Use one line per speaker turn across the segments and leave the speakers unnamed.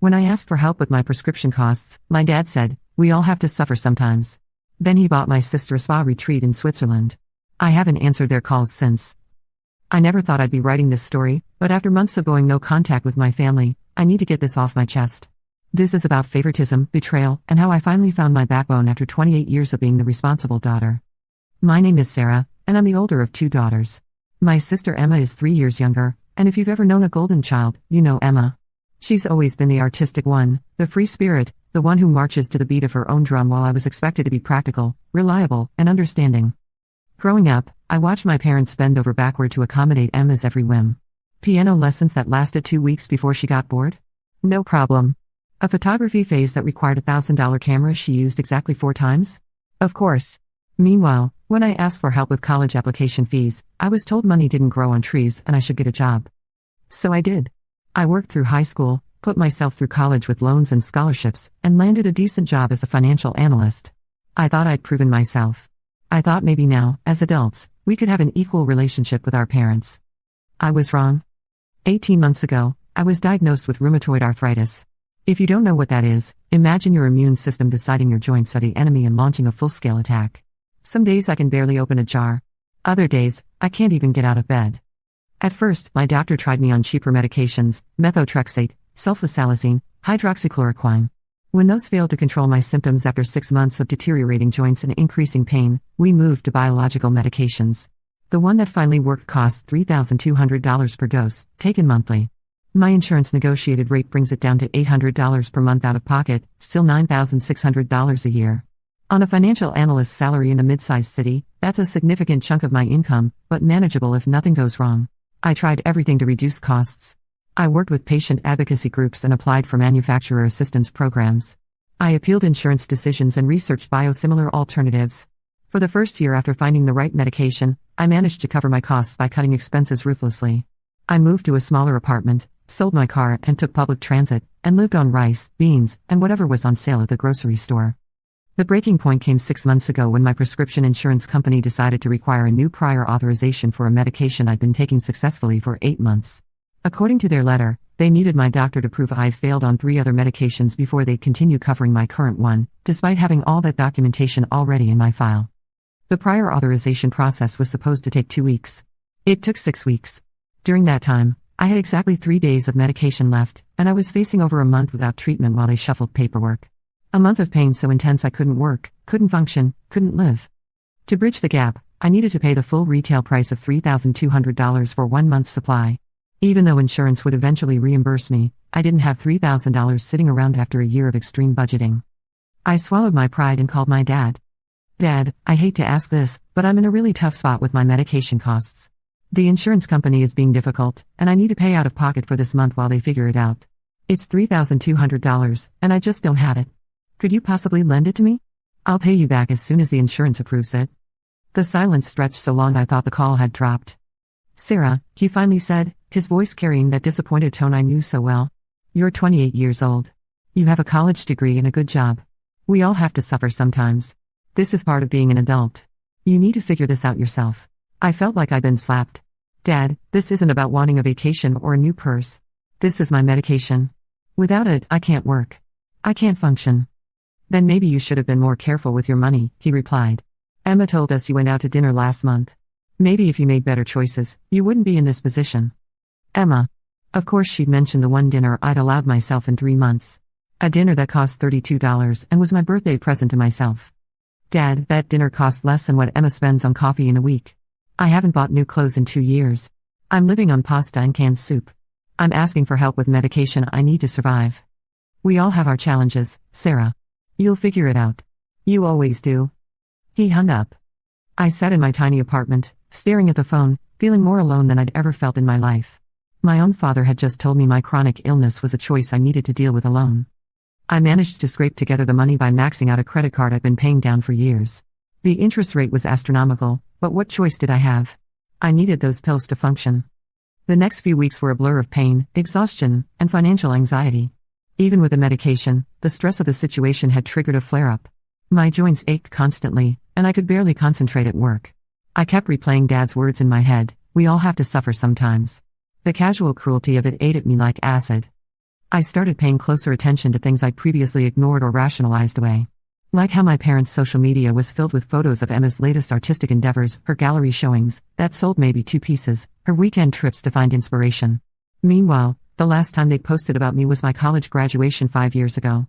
When I asked for help with my prescription costs, my dad said, "We all have to suffer sometimes." Then he bought my sister a spa retreat in Switzerland. I haven't answered their calls since. I never thought I'd be writing this story, but after months of going no contact with my family, I need to get this off my chest. This is about favoritism, betrayal, and how I finally found my backbone after 28 years of being the responsible daughter. My name is Sarah, and I'm the older of 2 daughters. My sister Emma is 3 years younger, and if you've ever known a golden child, you know Emma. She's always been the artistic one, the free spirit, the one who marches to the beat of her own drum, while I was expected to be practical, reliable, and understanding. Growing up, I watched my parents bend over backward to accommodate Emma's every whim. Piano lessons that lasted 2 weeks before she got bored? No problem. A photography phase that required a $1,000 camera she used exactly 4 times? Of course. Meanwhile, when I asked for help with college application fees, I was told money didn't grow on trees and I should get a job. So I did. I worked through high school, put myself through college with loans and scholarships, and landed a decent job as a financial analyst. I thought I'd proven myself. I thought maybe now, as adults, we could have an equal relationship with our parents. I was wrong. 18 months ago, I was diagnosed with rheumatoid arthritis. If you don't know what that is, imagine your immune system deciding your joints are the enemy and launching a full-scale attack. Some days I can barely open a jar. Other days, I can't even get out of bed. At first, my doctor tried me on cheaper medications, methotrexate, sulfasalazine, hydroxychloroquine. When those failed to control my symptoms after 6 months of deteriorating joints and increasing pain, we moved to biological medications. The one that finally worked cost $3,200 per dose, taken monthly. My insurance negotiated rate brings it down to $800 per month out of pocket, still $9,600 a year. On a financial analyst's salary in a mid-sized city, that's a significant chunk of my income, but manageable if nothing goes wrong. I tried everything to reduce costs. I worked with patient advocacy groups and applied for manufacturer assistance programs. I appealed insurance decisions and researched biosimilar alternatives. For the first year after finding the right medication, I managed to cover my costs by cutting expenses ruthlessly. I moved to a smaller apartment, sold my car and took public transit, and lived on rice, beans, and whatever was on sale at the grocery store. The breaking point came 6 months ago when my prescription insurance company decided to require a new prior authorization for a medication I'd been taking successfully for 8 months. According to their letter, they needed my doctor to prove I'd failed on 3 other medications before they'd continue covering my current one, despite having all that documentation already in my file. The prior authorization process was supposed to take 2 weeks. It took 6 weeks. During that time, I had exactly 3 days of medication left, and I was facing over a month without treatment while they shuffled paperwork. A month of pain so intense I couldn't work, couldn't function, couldn't live. To bridge the gap, I needed to pay the full retail price of $3,200 for 1 month's supply. Even though insurance would eventually reimburse me, I didn't have $3,000 sitting around after a year of extreme budgeting. I swallowed my pride and called my dad. "Dad, I hate to ask this, but I'm in a really tough spot with my medication costs. The insurance company is being difficult, and I need to pay out of pocket for this month while they figure it out. It's $3,200, and I just don't have it. Could you possibly lend it to me? I'll pay you back as soon as the insurance approves it." The silence stretched so long I thought the call had dropped. "Sarah," he finally said, his voice carrying that disappointed tone I knew so well. "You're 28 years old. You have a college degree and a good job. We all have to suffer sometimes. This is part of being an adult. You need to figure this out yourself." I felt like I'd been slapped. "Dad, this isn't about wanting a vacation or a new purse. This is my medication. Without it, I can't work. I can't function." "Then maybe you should have been more careful with your money," he replied. "Emma told us you went out to dinner last month. Maybe if you made better choices, you wouldn't be in this position." Emma. Of course she'd mentioned the one dinner I'd allowed myself in 3 months. A dinner that cost $32 and was my birthday present to myself. "Dad, that dinner cost less than what Emma spends on coffee in a week. I haven't bought new clothes in 2 years. I'm living on pasta and canned soup. I'm asking for help with medication I need to survive. We all have our challenges, Sarah. You'll figure it out. You always do." He hung up. I sat in my tiny apartment, staring at the phone, feeling more alone than I'd ever felt in my life. My own father had just told me my chronic illness was a choice I needed to deal with alone. I managed to scrape together the money by maxing out a credit card I'd been paying down for years. The interest rate was astronomical, but what choice did I have? I needed those pills to function. The next few weeks were a blur of pain, exhaustion, and financial anxiety. Even with the medication, the stress of the situation had triggered a flare-up. My joints ached constantly, and I could barely concentrate at work. I kept replaying Dad's words in my head, "We all have to suffer sometimes." The casual cruelty of it ate at me like acid. I started paying closer attention to things I'd previously ignored or rationalized away. Like how my parents' social media was filled with photos of Emma's latest artistic endeavors, her gallery showings, that sold maybe 2 pieces, her weekend trips to find inspiration. Meanwhile, the last time they posted about me was my college graduation 5 years ago.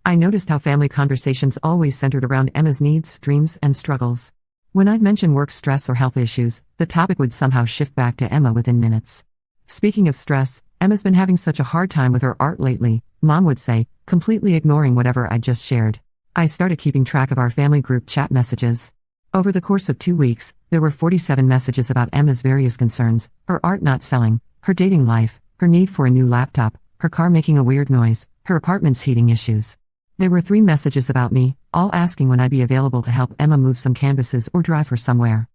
I noticed how family conversations always centered around Emma's needs, dreams, and struggles. When I'd mention work stress or health issues, the topic would somehow shift back to Emma within minutes. Speaking of stress, Emma's been having such a hard time with her art lately, Mom would say, completely ignoring whatever I'd just shared. I started keeping track of our family group chat messages. Over the course of 2 weeks, there were 47 messages about Emma's various concerns, her art not selling, her dating life, her need for a new laptop, her car making a weird noise, her apartment's heating issues. There were 3 messages about me, all asking when I'd be available to help Emma move some canvases or drive her somewhere.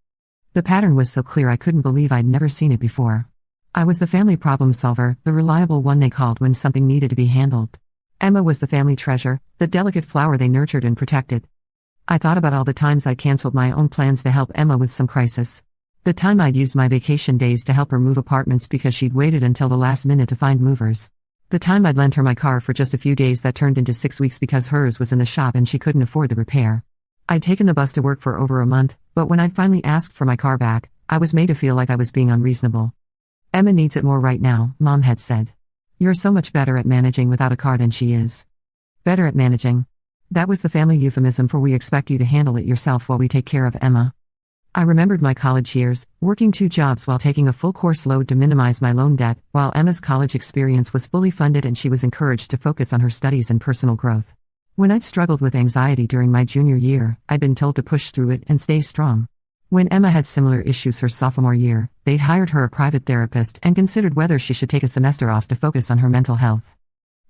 The pattern was so clear I couldn't believe I'd never seen it before. I was the family problem solver, the reliable one they called when something needed to be handled. Emma was the family treasure, the delicate flower they nurtured and protected. I thought about all the times I canceled my own plans to help Emma with some crisis. The time I'd used my vacation days to help her move apartments because she'd waited until the last minute to find movers. The time I'd lent her my car for just a few days that turned into 6 weeks because hers was in the shop and she couldn't afford the repair. I'd taken the bus to work for over a month, but when I'd finally asked for my car back, I was made to feel like I was being unreasonable. Emma needs it more right now, Mom had said. You're so much better at managing without a car than she is. Better at managing. That was the family euphemism for we expect you to handle it yourself while we take care of Emma. I remembered my college years, working 2 jobs while taking a full course load to minimize my loan debt, while Emma's college experience was fully funded and she was encouraged to focus on her studies and personal growth. When I'd struggled with anxiety during my junior year, I'd been told to push through it and stay strong. When Emma had similar issues her sophomore year, they'd hired her a private therapist and considered whether she should take a semester off to focus on her mental health.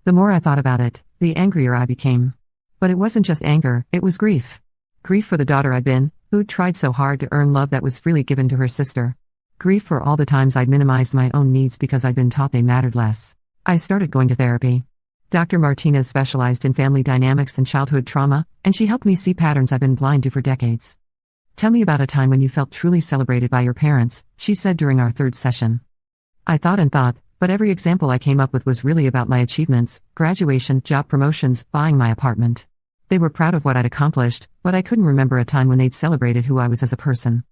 The more I thought about it, the angrier I became. But it wasn't just anger, it was grief. Grief for the daughter I'd been, who'd tried so hard to earn love that was freely given to her sister. Grief for all the times I'd minimized my own needs because I'd been taught they mattered less. I started going to therapy. Dr. Martinez specialized in family dynamics and childhood trauma, and she helped me see patterns I've been blind to for decades. Tell me about a time when you felt truly celebrated by your parents, she said during our 3rd session. I thought and thought, but every example I came up with was really about my achievements, graduation, job promotions, buying my apartment. They were proud of what I'd accomplished, but I couldn't remember a time when they'd celebrated who I was as a person.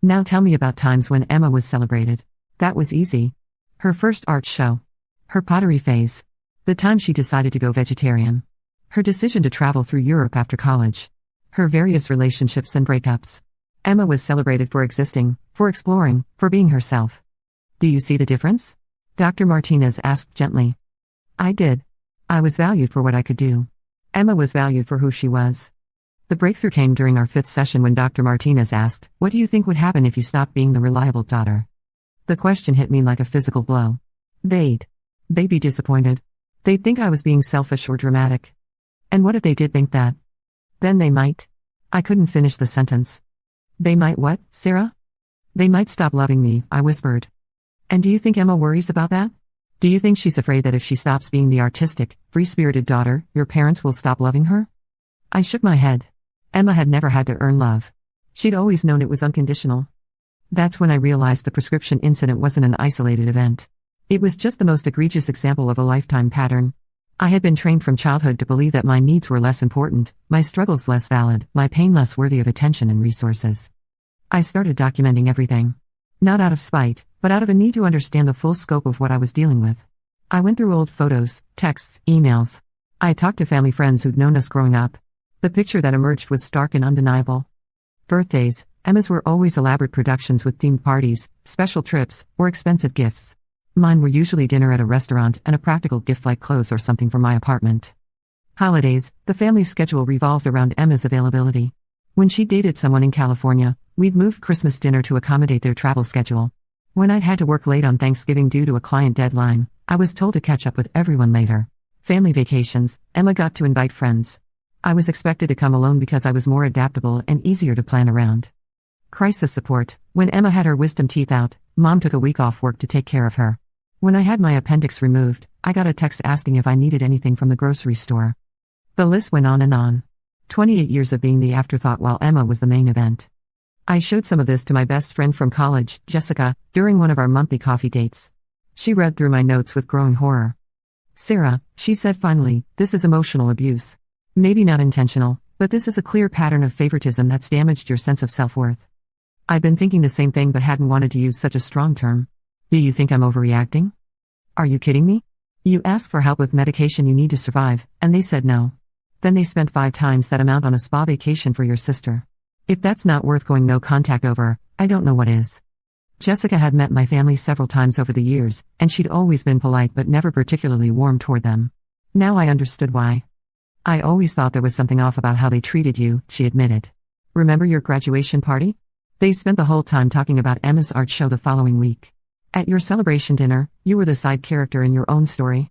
Now tell me about times when Emma was celebrated. That was easy. Her first art show. Her pottery phase. The time she decided to go vegetarian. Her decision to travel through Europe after college. Her various relationships and breakups. Emma was celebrated for existing, for exploring, for being herself. Do you see the difference? Dr. Martinez asked gently. I did. I was valued for what I could do. Emma was valued for who she was. The breakthrough came during our 5th session when Dr. Martinez asked, "What do you think would happen if you stopped being the reliable daughter?" The question hit me like a physical blow. They'd be disappointed. They'd think I was being selfish or dramatic. And what if they did think that? Then they might. I couldn't finish the sentence. They might what, Sarah? They might stop loving me, I whispered. And do you think Emma worries about that? Do you think she's afraid that if she stops being the artistic, free-spirited daughter, your parents will stop loving her? I shook my head. Emma had never had to earn love. She'd always known it was unconditional. That's when I realized the prescription incident wasn't an isolated event. It was just the most egregious example of a lifetime pattern. I had been trained from childhood to believe that my needs were less important, my struggles less valid, my pain less worthy of attention and resources. I started documenting everything. Not out of spite, but out of a need to understand the full scope of what I was dealing with. I went through old photos, texts, emails. I talked to family friends who'd known us growing up. The picture that emerged was stark and undeniable. Birthdays, Emma's were always elaborate productions with themed parties, special trips, or expensive gifts. Mine were usually dinner at a restaurant and a practical gift like clothes or something for my apartment. Holidays, the family's schedule revolved around Emma's availability. When she dated someone in California, we'd moved Christmas dinner to accommodate their travel schedule. When I'd had to work late on Thanksgiving due to a client deadline, I was told to catch up with everyone later. Family vacations, Emma got to invite friends. I was expected to come alone because I was more adaptable and easier to plan around. Crisis support, when Emma had her wisdom teeth out, Mom took a week off work to take care of her. When I had my appendix removed, I got a text asking if I needed anything from the grocery store. The list went on and on. 28 years of being the afterthought while Emma was the main event. I showed some of this to my best friend from college, Jessica, during one of our monthly coffee dates. She read through my notes with growing horror. Sarah, she said finally, this is emotional abuse. Maybe not intentional, but this is a clear pattern of favoritism that's damaged your sense of self-worth. I'd been thinking the same thing but hadn't wanted to use such a strong term. Do you think I'm overreacting? Are you kidding me? You asked for help with medication you need to survive, and they said no. Then they spent 5 times that amount on a spa vacation for your sister. If that's not worth going no contact over, I don't know what is. Jessica had met my family several times over the years, and she'd always been polite but never particularly warm toward them. Now I understood why. I always thought there was something off about how they treated you, she admitted. Remember your graduation party? They spent the whole time talking about Emma's art show the following week. At your celebration dinner, you were the side character in your own story.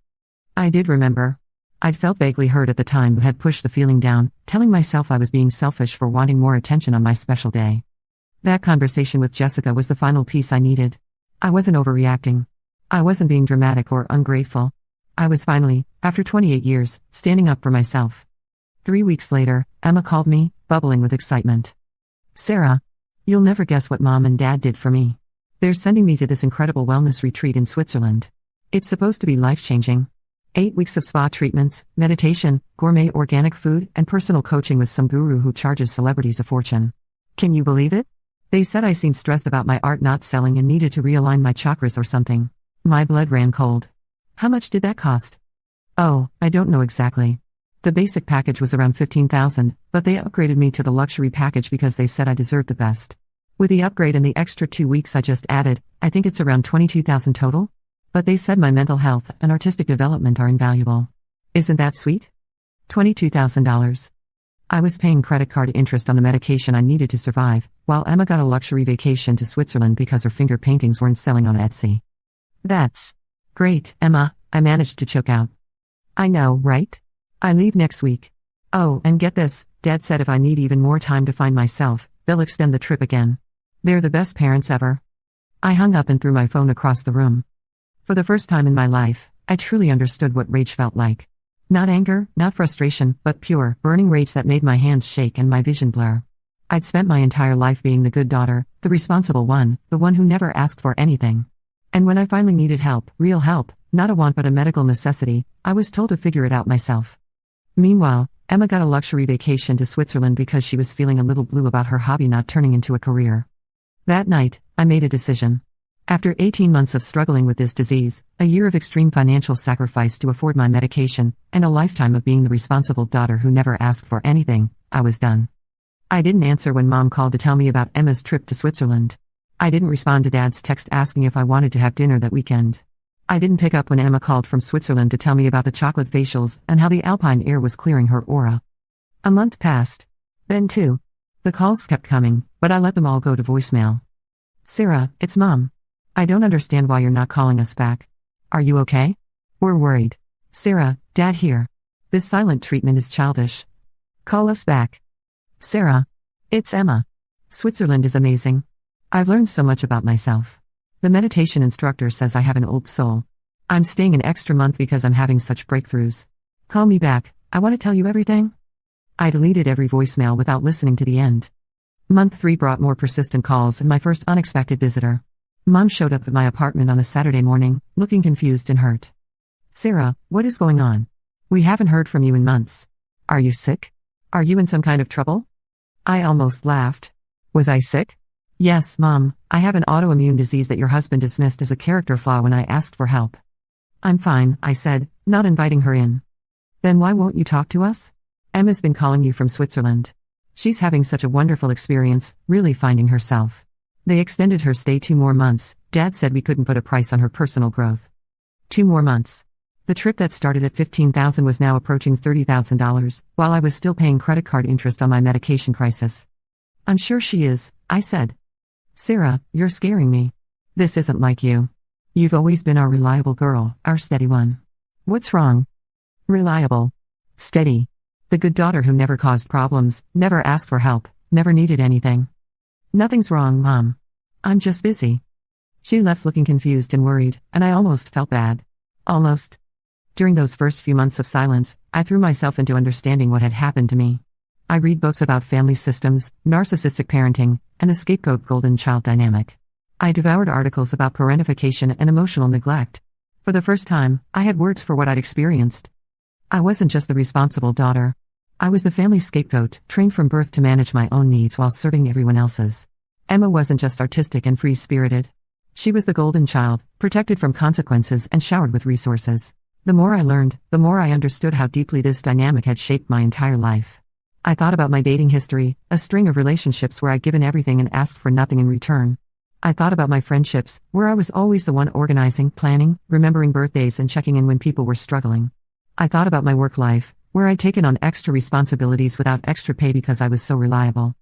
I did remember. I'd felt vaguely hurt at the time but had pushed the feeling down, telling myself I was being selfish for wanting more attention on my special day. That conversation with Jessica was the final piece I needed. I wasn't overreacting. I wasn't being dramatic or ungrateful. I was finally, after 28 years, standing up for myself. 3 weeks later, Emma called me, bubbling with excitement. Sarah, you'll never guess what Mom and Dad did for me. They're sending me to this incredible wellness retreat in Switzerland. It's supposed to be life-changing. 8 weeks of spa treatments, meditation, gourmet organic food, and personal coaching with some guru who charges celebrities a fortune. Can you believe it? They said I seemed stressed about my art not selling and needed to realign my chakras or something. My blood ran cold. How much did that cost? Oh, I don't know exactly. The basic package was around $15,000, but they upgraded me to the luxury package because they said I deserved the best. With the upgrade and the extra 2 weeks I just added, I think it's around $22,000 total. But they said my mental health and artistic development are invaluable. Isn't that sweet? $22,000. I was paying credit card interest on the medication I needed to survive, while Emma got a luxury vacation to Switzerland because her finger paintings weren't selling on Etsy. That's great, Emma, I managed to choke out. I know, right? I leave next week. Oh, and get this, Dad said if I need even more time to find myself, they'll extend the trip again. They're the best parents ever. I hung up and threw my phone across the room. For the first time in my life, I truly understood what rage felt like. Not anger, not frustration, but pure, burning rage that made my hands shake and my vision blur. I'd spent my entire life being the good daughter, the responsible one, the one who never asked for anything. And when I finally needed help, real help, not a want but a medical necessity, I was told to figure it out myself. Meanwhile, Emma got a luxury vacation to Switzerland because she was feeling a little blue about her hobby not turning into a career. That night, I made a decision. After 18 months of struggling with this disease, a year of extreme financial sacrifice to afford my medication, and a lifetime of being the responsible daughter who never asked for anything, I was done. I didn't answer when Mom called to tell me about Emma's trip to Switzerland. I didn't respond to Dad's text asking if I wanted to have dinner that weekend. I didn't pick up when Emma called from Switzerland to tell me about the chocolate facials and how the alpine air was clearing her aura. A month passed. Then 2. The calls kept coming, but I let them all go to voicemail. Sarah, it's Mom. I don't understand why you're not calling us back. Are you okay? We're worried. Sarah, Dad here. This silent treatment is childish. Call us back. Sarah. It's Emma. Switzerland is amazing. I've learned so much about myself. The meditation instructor says I have an old soul. I'm staying an extra month because I'm having such breakthroughs. Call me back, I want to tell you everything. I deleted every voicemail without listening to the end. Month 3 brought more persistent calls and my first unexpected visitor. Mom showed up at my apartment on a Saturday morning, looking confused and hurt. Sarah, what is going on? We haven't heard from you in months. Are you sick? Are you in some kind of trouble? I almost laughed. Was I sick? Yes, Mom, I have an autoimmune disease that your husband dismissed as a character flaw when I asked for help. I'm fine, I said, not inviting her in. Then why won't you talk to us? Emma's been calling you from Switzerland. She's having such a wonderful experience, really finding herself. They extended her stay 2 more months. Dad said we couldn't put a price on her personal growth. 2 more months. The trip that started at $15,000 was now approaching $30,000, while I was still paying credit card interest on my medication crisis. I'm sure she is, I said. Sarah, you're scaring me. This isn't like you. You've always been our reliable girl, our steady one. What's wrong? Reliable. Steady. The good daughter who never caused problems, never asked for help, never needed anything. Nothing's wrong, Mom. I'm just busy. She left looking confused and worried, and I almost felt bad. Almost. During those first few months of silence, I threw myself into understanding what had happened to me. I read books about family systems, narcissistic parenting, and the scapegoat golden child dynamic. I devoured articles about parentification and emotional neglect. For the first time, I had words for what I'd experienced. I wasn't just the responsible daughter. I was the family scapegoat, trained from birth to manage my own needs while serving everyone else's. Emma wasn't just artistic and free-spirited. She was the golden child, protected from consequences and showered with resources. The more I learned, the more I understood how deeply this dynamic had shaped my entire life. I thought about my dating history, a string of relationships where I'd given everything and asked for nothing in return. I thought about my friendships, where I was always the one organizing, planning, remembering birthdays and checking in when people were struggling. I thought about my work life, where I'd taken on extra responsibilities without extra pay because I was so reliable.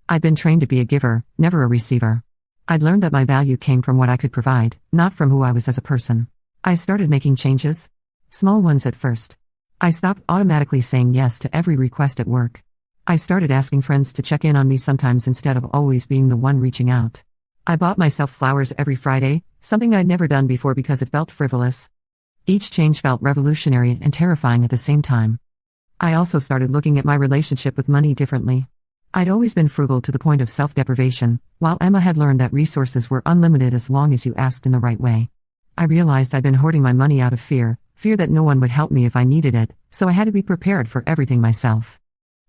I'd been trained to be a giver, never a receiver. I'd learned that my value came from what I could provide, not from who I was as a person. I started making changes. Small ones at first. I stopped automatically saying yes to every request at work. I started asking friends to check in on me sometimes instead of always being the one reaching out. I bought myself flowers every Friday, something I'd never done before because it felt frivolous. Each change felt revolutionary and terrifying at the same time. I also started looking at my relationship with money differently. I'd always been frugal to the point of self-deprivation, while Emma had learned that resources were unlimited as long as you asked in the right way. I realized I'd been hoarding my money out of fear that no one would help me if I needed it, so I had to be prepared for everything myself.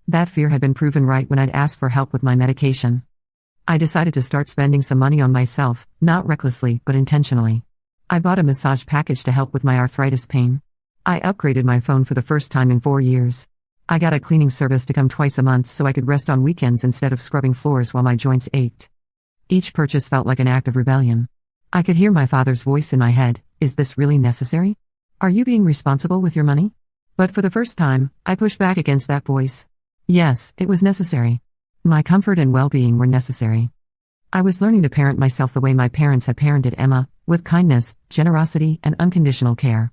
That fear had been proven right when I'd asked for help with my medication. I decided to start spending some money on myself, not recklessly, but intentionally. I bought a massage package to help with my arthritis pain. I upgraded my phone for the first time in 4 years. I got a cleaning service to come twice a month so I could rest on weekends instead of scrubbing floors while my joints ached. Each purchase felt like an act of rebellion. I could hear my father's voice in my head, "Is this really necessary? Are you being responsible with your money?" But for the first time, I pushed back against that voice. Yes, it was necessary. My comfort and well-being were necessary. I was learning to parent myself the way my parents had parented Emma, with kindness, generosity, and unconditional care.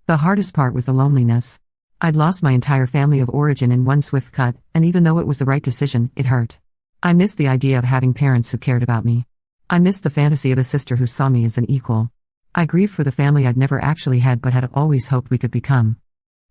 The hardest part was the loneliness. I'd lost my entire family of origin in one swift cut, and even though it was the right decision, it hurt. I missed the idea of having parents who cared about me. I missed the fantasy of a sister who saw me as an equal. I grieved for the family I'd never actually had but had always hoped we could become.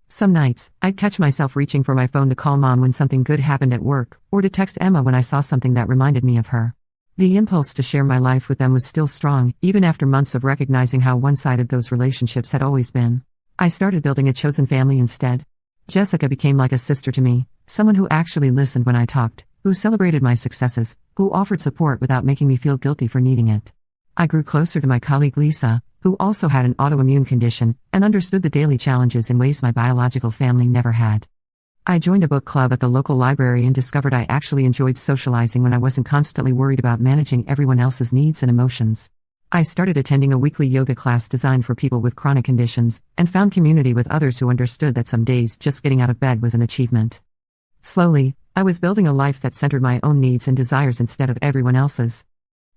Some nights, I'd catch myself reaching for my phone to call Mom when something good happened at work, or to text Emma when I saw something that reminded me of her. The impulse to share my life with them was still strong, even after months of recognizing how one-sided those relationships had always been. I started building a chosen family instead. Jessica became like a sister to me, someone who actually listened when I talked, who celebrated my successes, who offered support without making me feel guilty for needing it. I grew closer to my colleague Lisa, who also had an autoimmune condition, and understood the daily challenges in ways my biological family never had. I joined a book club at the local library and discovered I actually enjoyed socializing when I wasn't constantly worried about managing everyone else's needs and emotions. I started attending a weekly yoga class designed for people with chronic conditions, and found community with others who understood that some days just getting out of bed was an achievement. Slowly, I was building a life that centered my own needs and desires instead of everyone else's.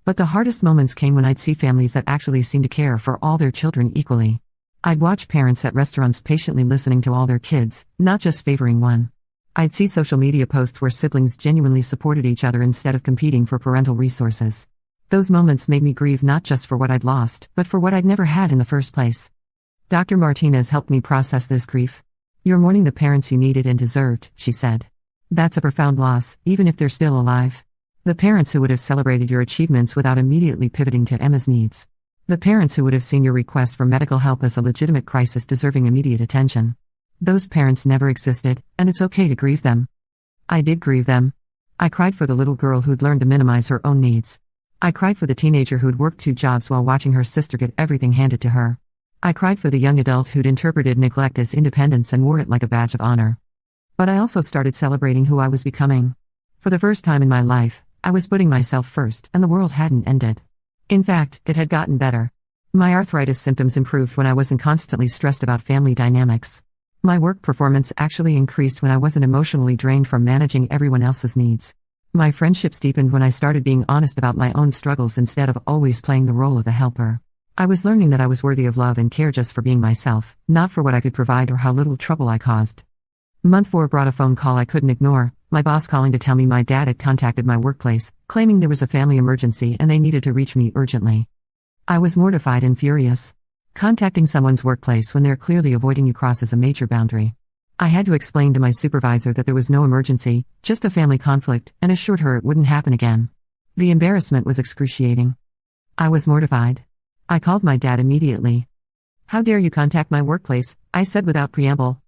But the hardest moments came when I'd see families that actually seemed to care for all their children equally. I'd watch parents at restaurants patiently listening to all their kids, not just favoring one. I'd see social media posts where siblings genuinely supported each other instead of competing for parental resources. Those moments made me grieve not just for what I'd lost, but for what I'd never had in the first place. Dr. Martinez helped me process this grief. "You're mourning the parents you needed and deserved," she said. "That's a profound loss, even if they're still alive. The parents who would have celebrated your achievements without immediately pivoting to Emma's needs. The parents who would have seen your request for medical help as a legitimate crisis deserving immediate attention. Those parents never existed, and it's okay to grieve them." I did grieve them. I cried for the little girl who'd learned to minimize her own needs. I cried for the teenager who'd worked 2 jobs while watching her sister get everything handed to her. I cried for the young adult who'd interpreted neglect as independence and wore it like a badge of honor. But I also started celebrating who I was becoming. For the first time in my life, I was putting myself first, and the world hadn't ended. In fact, it had gotten better. My arthritis symptoms improved when I wasn't constantly stressed about family dynamics. My work performance actually increased when I wasn't emotionally drained from managing everyone else's needs. My friendships deepened when I started being honest about my own struggles instead of always playing the role of the helper. I was learning that I was worthy of love and care just for being myself, not for what I could provide or how little trouble I caused. Month 4 brought a phone call I couldn't ignore, my boss calling to tell me my dad had contacted my workplace, claiming there was a family emergency and they needed to reach me urgently. I was mortified and furious. Contacting someone's workplace when they're clearly avoiding you crosses a major boundary. I had to explain to my supervisor that there was no emergency, just a family conflict, and assured her it wouldn't happen again. The embarrassment was excruciating. I was mortified. I called my dad immediately. How dare you contact my workplace, I said without preamble.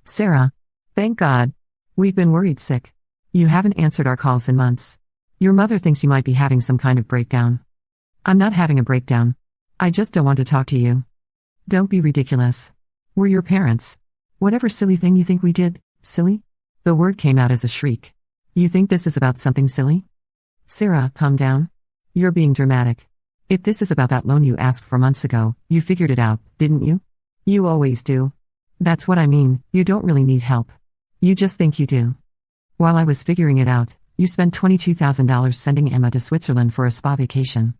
Sarah. Thank God. We've been worried sick. You haven't answered our calls in months. Your mother thinks you might be having some kind of breakdown. I'm not having a breakdown. I just don't want to talk to you. Don't be ridiculous. We're your parents. Whatever silly thing you think we did, silly? The word came out as a shriek. You think this is about something silly? Sarah, calm down. You're being dramatic. If this is about that loan you asked for months ago, you figured it out, didn't you? You always do. That's what I mean, you don't really need help. You just think you do. While I was figuring it out, you spent $22,000 sending Emma to Switzerland for a spa vacation.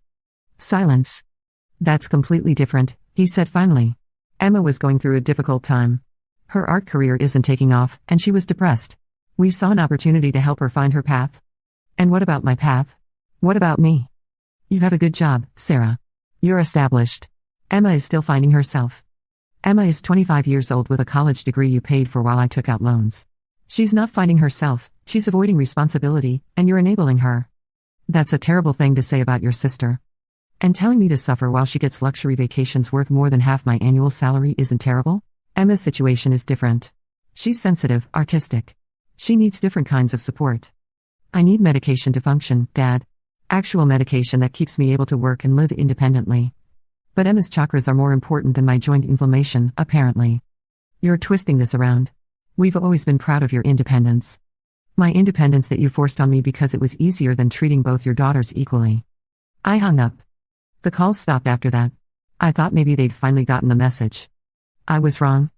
Silence. That's completely different, he said finally. Emma was going through a difficult time. Her art career isn't taking off, and she was depressed. We saw an opportunity to help her find her path. And what about my path? What about me? You have a good job, Sarah. You're established. Emma is still finding herself. Emma is 25 years old with a college degree you paid for while I took out loans. She's not finding herself, she's avoiding responsibility, and you're enabling her. That's a terrible thing to say about your sister. And telling me to suffer while she gets luxury vacations worth more than half my annual salary isn't terrible? Emma's situation is different. She's sensitive, artistic. She needs different kinds of support. I need medication to function, Dad. Actual medication that keeps me able to work and live independently. But Emma's chakras are more important than my joint inflammation, apparently. You're twisting this around. We've always been proud of your independence. My independence that you forced on me because it was easier than treating both your daughters equally. I hung up. The calls stopped after that. I thought maybe they'd finally gotten the message. I was wrong.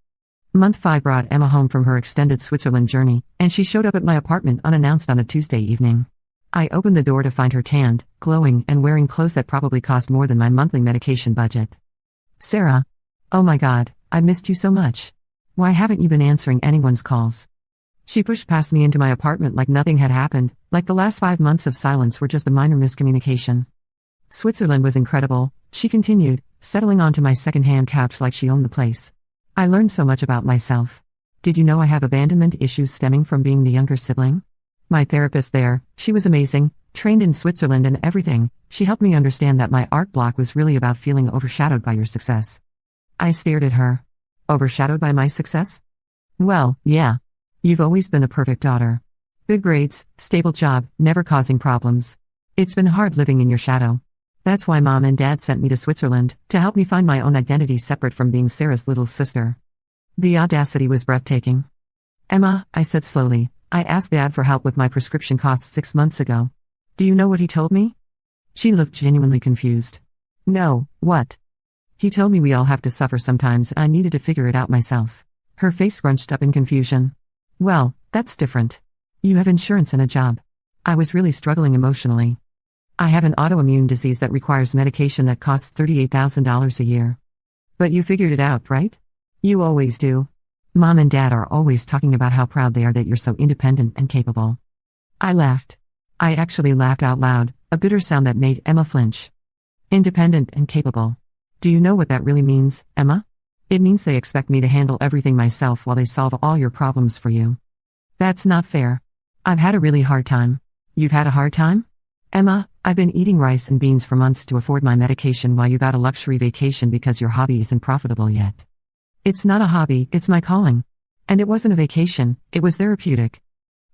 Month 5 brought Emma home from her extended Switzerland journey, and she showed up at my apartment unannounced on a Tuesday evening. I opened the door to find her tanned, glowing, and wearing clothes that probably cost more than my monthly medication budget. Sarah. Oh my God, I missed you so much. Why haven't you been answering anyone's calls? She pushed past me into my apartment like nothing had happened, like the last 5 months of silence were just a minor miscommunication. Switzerland was incredible, she continued, settling onto my second-hand couch like she owned the place. I learned so much about myself. Did you know I have abandonment issues stemming from being the younger sibling? My therapist there, she was amazing, trained in Switzerland and everything, she helped me understand that my art block was really about feeling overshadowed by your success. I stared at her. Overshadowed by my success? Well, yeah. You've always been a perfect daughter. Good grades, stable job, never causing problems. It's been hard living in your shadow. That's why Mom and Dad sent me to Switzerland, to help me find my own identity separate from being Sarah's little sister. The audacity was breathtaking. Emma, I said slowly, I asked Dad for help with my prescription costs 6 months ago. Do you know what he told me? She looked genuinely confused. No, what? He told me we all have to suffer sometimes and I needed to figure it out myself. Her face scrunched up in confusion. Well, that's different. You have insurance and a job. I was really struggling emotionally. I have an autoimmune disease that requires medication that costs $38,000 a year. But you figured it out, right? You always do. Mom and Dad are always talking about how proud they are that you're so independent and capable. I laughed. I actually laughed out loud, a bitter sound that made Emma flinch. Independent and capable. Do you know what that really means, Emma? It means they expect me to handle everything myself while they solve all your problems for you. That's not fair. I've had a really hard time. You've had a hard time? Emma, I've been eating rice and beans for months to afford my medication while you got a luxury vacation because your hobby isn't profitable yet. It's not a hobby, it's my calling. And it wasn't a vacation, it was therapeutic.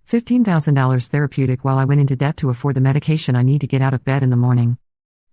$15,000 therapeutic while I went into debt to afford the medication I need to get out of bed in the morning.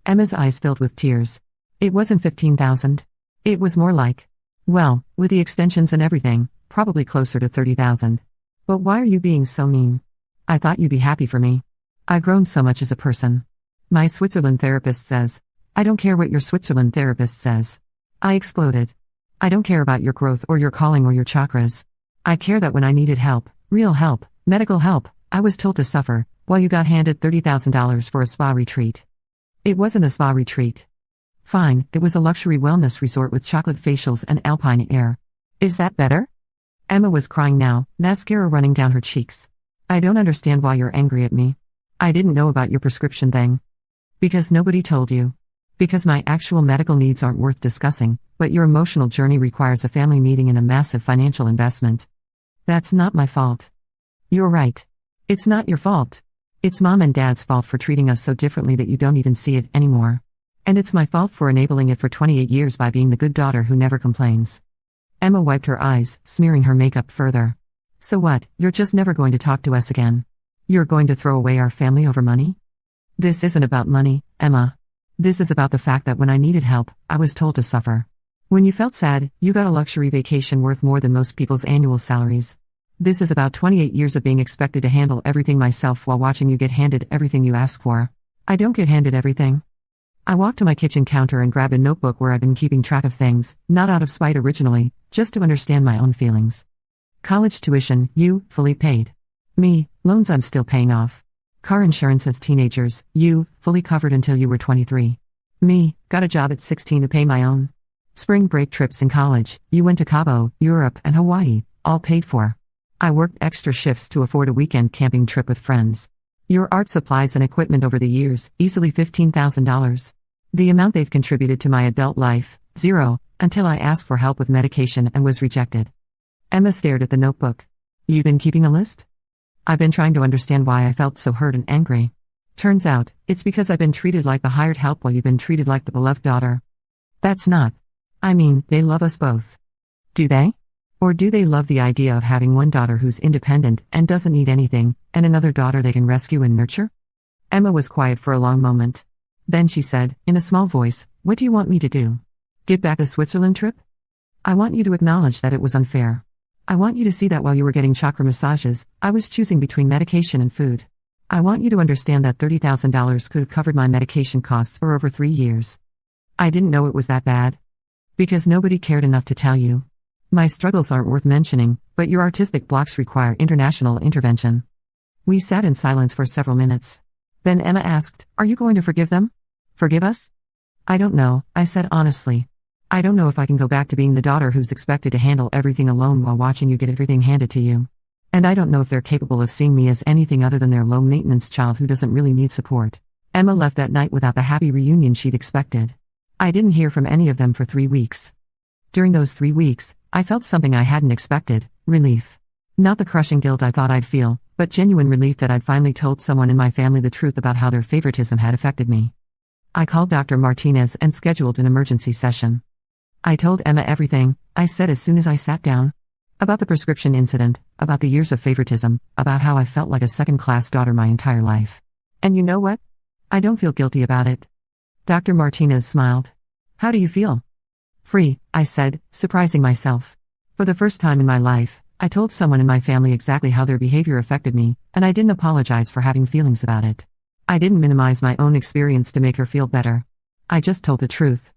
Emma's eyes filled with tears. It wasn't $15,000. It was more like, well, with the extensions and everything, probably closer to $30,000. But why are you being so mean? I thought you'd be happy for me. I've grown so much as a person. My Switzerland therapist says. I don't care what your Switzerland therapist says. I exploded. I don't care about your growth or your calling or your chakras. I care that when I needed help, real help, medical help, I was told to suffer, while you got handed $30,000 for a spa retreat. It wasn't a spa retreat. Fine, it was a luxury wellness resort with chocolate facials and alpine air. Is that better? Emma was crying now, mascara running down her cheeks. I don't understand why you're angry at me. I didn't know about your prescription thing. Because nobody told you. Because my actual medical needs aren't worth discussing, but your emotional journey requires a family meeting and a massive financial investment. That's not my fault. You're right. It's not your fault. It's Mom and Dad's fault for treating us so differently that you don't even see it anymore. And it's my fault for enabling it for 28 years by being the good daughter who never complains. Emma wiped her eyes, smearing her makeup further. So what, you're just never going to talk to us again? You're going to throw away our family over money? This isn't about money, Emma. This is about the fact that when I needed help, I was told to suffer. When you felt sad, you got a luxury vacation worth more than most people's annual salaries. This is about 28 years of being expected to handle everything myself while watching you get handed everything you ask for. I don't get handed everything. I walked to my kitchen counter and grabbed a notebook where I'd been keeping track of things, not out of spite originally, just to understand my own feelings. College tuition, you, fully paid. Me, loans I'm still paying off. Car insurance as teenagers, you, fully covered until you were 23. Me, got a job at 16 to pay my own. Spring break trips in college, you went to Cabo, Europe, and Hawaii, all paid for. I worked extra shifts to afford a weekend camping trip with friends. Your art supplies and equipment over the years, easily $15,000. The amount they've contributed to my adult life, zero, until I asked for help with medication and was rejected. Emma stared at the notebook. You've been keeping a list? I've been trying to understand why I felt so hurt and angry. Turns out, it's because I've been treated like the hired help while you've been treated like the beloved daughter. That's not. I mean, they love us both. Do they? Or do they love the idea of having one daughter who's independent and doesn't need anything, and another daughter they can rescue and nurture? Emma was quiet for a long moment. Then she said, in a small voice, what do you want me to do? Get back the Switzerland trip? I want you to acknowledge that it was unfair. I want you to see that while you were getting chakra massages, I was choosing between medication and food. I want you to understand that $30,000 could have covered my medication costs for over 3 years. I didn't know it was that bad. Because nobody cared enough to tell you. My struggles aren't worth mentioning, but your artistic blocks require international intervention. We sat in silence for several minutes. Then Emma asked, are you going to forgive them? Forgive us? I don't know, I said honestly. I don't know if I can go back to being the daughter who's expected to handle everything alone while watching you get everything handed to you. And I don't know if they're capable of seeing me as anything other than their low-maintenance child who doesn't really need support. Emma left that night without the happy reunion she'd expected. I didn't hear from any of them for 3 weeks. During those 3 weeks, I felt something I hadn't expected, relief. Not the crushing guilt I thought I'd feel, but genuine relief that I'd finally told someone in my family the truth about how their favoritism had affected me. I called Dr. Martinez and scheduled an emergency session. I told Emma everything, I said as soon as I sat down. About the prescription incident, about the years of favoritism, about how I felt like a second-class daughter my entire life. And you know what? I don't feel guilty about it. Dr. Martinez smiled. How do you feel? Free, I said, surprising myself. For the first time in my life, I told someone in my family exactly how their behavior affected me, and I didn't apologize for having feelings about it. I didn't minimize my own experience to make her feel better. I just told the truth.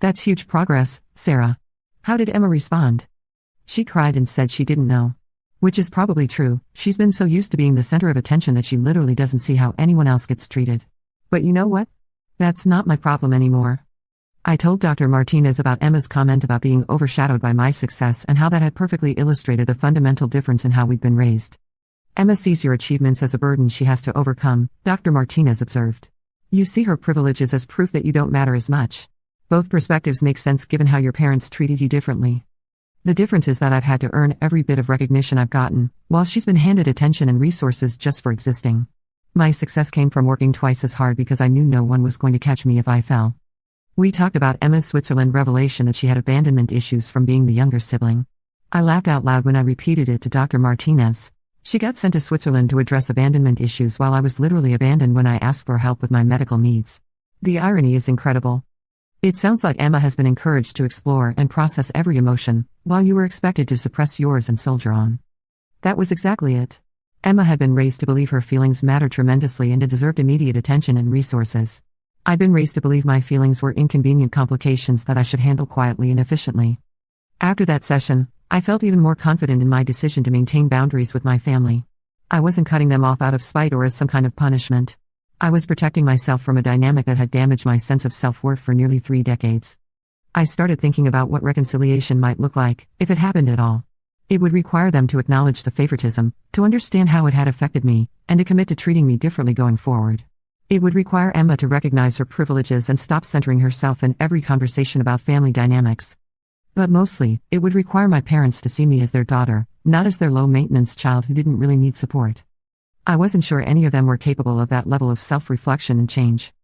That's huge progress, Sarah. How did Emma respond? She cried and said she didn't know. Which is probably true, she's been so used to being the center of attention that she literally doesn't see how anyone else gets treated. But you know what? That's not my problem anymore. I told Dr. Martinez about Emma's comment about being overshadowed by my success and how that had perfectly illustrated the fundamental difference in how we'd been raised. Emma sees your achievements as a burden she has to overcome, Dr. Martinez observed. You see her privileges as proof that you don't matter as much. Both perspectives make sense given how your parents treated you differently. The difference is that I've had to earn every bit of recognition I've gotten, while she's been handed attention and resources just for existing. My success came from working twice as hard because I knew no one was going to catch me if I fell. We talked about Emma's Switzerland revelation that she had abandonment issues from being the younger sibling. I laughed out loud when I repeated it to Dr. Martinez. She got sent to Switzerland to address abandonment issues while I was literally abandoned when I asked for help with my medical needs. The irony is incredible. It sounds like Emma has been encouraged to explore and process every emotion, while you were expected to suppress yours and soldier on. That was exactly it. Emma had been raised to believe her feelings mattered tremendously and deserved immediate attention and resources. I'd been raised to believe my feelings were inconvenient complications that I should handle quietly and efficiently. After that session, I felt even more confident in my decision to maintain boundaries with my family. I wasn't cutting them off out of spite or as some kind of punishment. I was protecting myself from a dynamic that had damaged my sense of self-worth for nearly 3 decades. I started thinking about what reconciliation might look like, if it happened at all. It would require them to acknowledge the favoritism, to understand how it had affected me, and to commit to treating me differently going forward. It would require Emma to recognize her privileges and stop centering herself in every conversation about family dynamics. But mostly, it would require my parents to see me as their daughter, not as their low-maintenance child who didn't really need support. I wasn't sure any of them were capable of that level of self-reflection and change.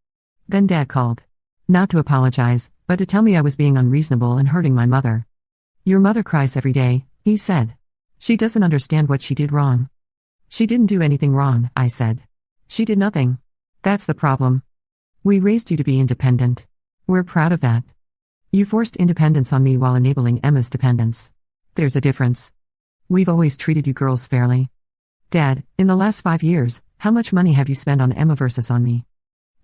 Then Dad called. Not to apologize, but to tell me I was being unreasonable and hurting my mother. Your mother cries every day, he said. She doesn't understand what she did wrong. She didn't do anything wrong, I said. She did nothing. That's the problem. We raised you to be independent. We're proud of that. You forced independence on me while enabling Emma's dependence. There's a difference. We've always treated you girls fairly. Dad, in the last 5 years, how much money have you spent on Emma versus on me?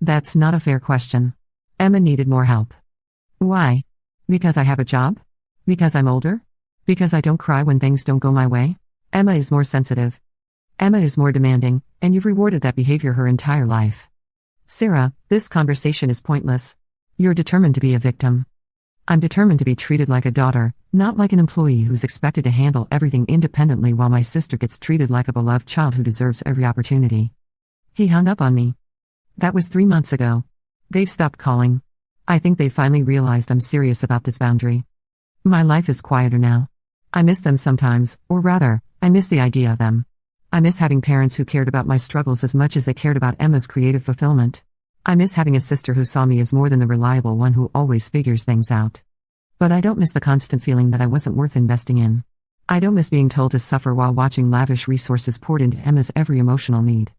That's not a fair question. Emma needed more help. Why? Because I have a job? Because I'm older? Because I don't cry when things don't go my way? Emma is more sensitive. Emma is more demanding, and you've rewarded that behavior her entire life. Sarah, this conversation is pointless. You're determined to be a victim. I'm determined to be treated like a daughter, not like an employee who's expected to handle everything independently while my sister gets treated like a beloved child who deserves every opportunity. He hung up on me. That was 3 months ago. They've stopped calling. I think they finally realized I'm serious about this boundary. My life is quieter now. I miss them sometimes, or rather, I miss the idea of them. I miss having parents who cared about my struggles as much as they cared about Emma's creative fulfillment. I miss having a sister who saw me as more than the reliable one who always figures things out. But I don't miss the constant feeling that I wasn't worth investing in. I don't miss being told to suffer while watching lavish resources poured into Emma's every emotional need.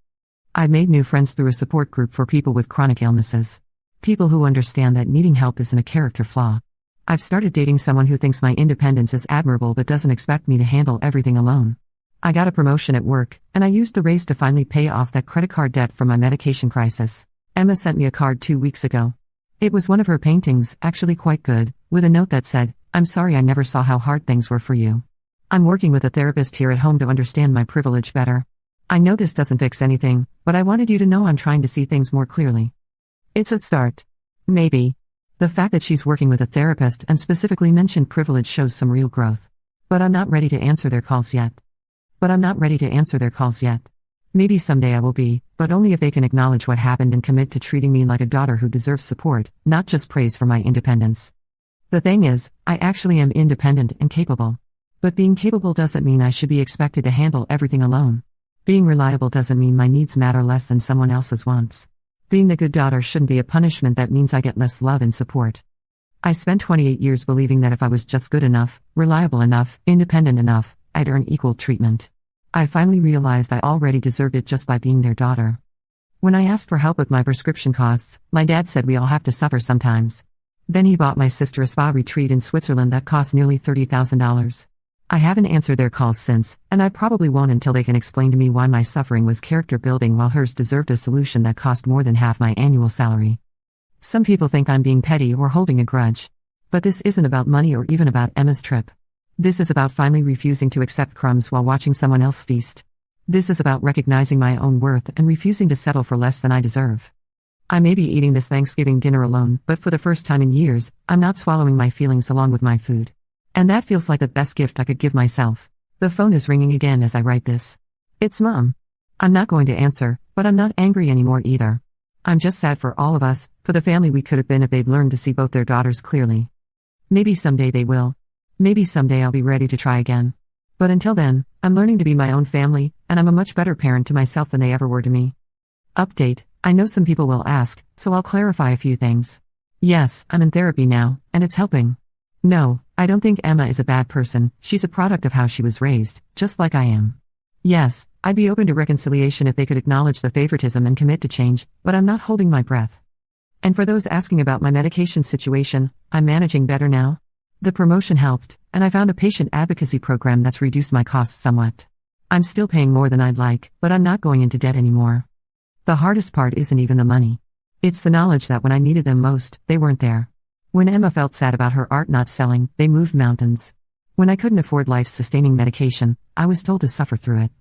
I've made new friends through a support group for people with chronic illnesses. People who understand that needing help isn't a character flaw. I've started dating someone who thinks my independence is admirable but doesn't expect me to handle everything alone. I got a promotion at work, and I used the raise to finally pay off that credit card debt from my medication crisis. Emma sent me a card 2 weeks ago. It was one of her paintings, actually quite good, with a note that said, "I'm sorry I never saw how hard things were for you. I'm working with a therapist here at home to understand my privilege better. I know this doesn't fix anything, but I wanted you to know I'm trying to see things more clearly." It's a start. Maybe. The fact that she's working with a therapist and specifically mentioned privilege shows some real growth. But I'm not ready to answer their calls yet. Maybe someday I will be, but only if they can acknowledge what happened and commit to treating me like a daughter who deserves support, not just praise for my independence. The thing is, I actually am independent and capable. But being capable doesn't mean I should be expected to handle everything alone. Being reliable doesn't mean my needs matter less than someone else's wants. Being the good daughter shouldn't be a punishment that means I get less love and support. I spent 28 years believing that if I was just good enough, reliable enough, independent enough, I'd earn equal treatment. I finally realized I already deserved it just by being their daughter. When I asked for help with my prescription costs, my dad said we all have to suffer sometimes. Then he bought my sister a spa retreat in Switzerland that cost nearly $30,000. I haven't answered their calls since, and I probably won't until they can explain to me why my suffering was character building while hers deserved a solution that cost more than half my annual salary. Some people think I'm being petty or holding a grudge. But this isn't about money or even about Emma's trip. This is about finally refusing to accept crumbs while watching someone else feast. This is about recognizing my own worth and refusing to settle for less than I deserve. I may be eating this Thanksgiving dinner alone, but for the first time in years, I'm not swallowing my feelings along with my food. And that feels like the best gift I could give myself. The phone is ringing again as I write this. It's Mom. I'm not going to answer, but I'm not angry anymore either. I'm just sad for all of us, for the family we could have been if they'd learned to see both their daughters clearly. Maybe someday they will. Maybe someday I'll be ready to try again. But until then, I'm learning to be my own family, and I'm a much better parent to myself than they ever were to me. Update: I know some people will ask, so I'll clarify a few things. Yes, I'm in therapy now, and it's helping. No, I don't think Emma is a bad person, she's a product of how she was raised, just like I am. Yes, I'd be open to reconciliation if they could acknowledge the favoritism and commit to change, but I'm not holding my breath. And for those asking about my medication situation, I'm managing better now. The promotion helped, and I found a patient advocacy program that's reduced my costs somewhat. I'm still paying more than I'd like, but I'm not going into debt anymore. The hardest part isn't even the money. It's the knowledge that when I needed them most, they weren't there. When Emma felt sad about her art not selling, they moved mountains. When I couldn't afford life-sustaining medication, I was told to suffer through it.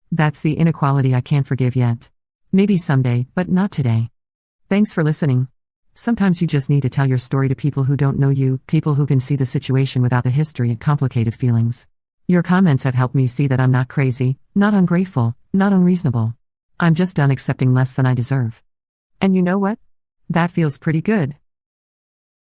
That's the inequality I can't forgive yet. Maybe someday, but not today. Thanks for listening. Sometimes you just need to tell your story to people who don't know you, people who can see the situation without the history and complicated feelings. Your comments have helped me see that I'm not crazy, not ungrateful, not unreasonable. I'm just done accepting less than I deserve. And you know what? That feels pretty good.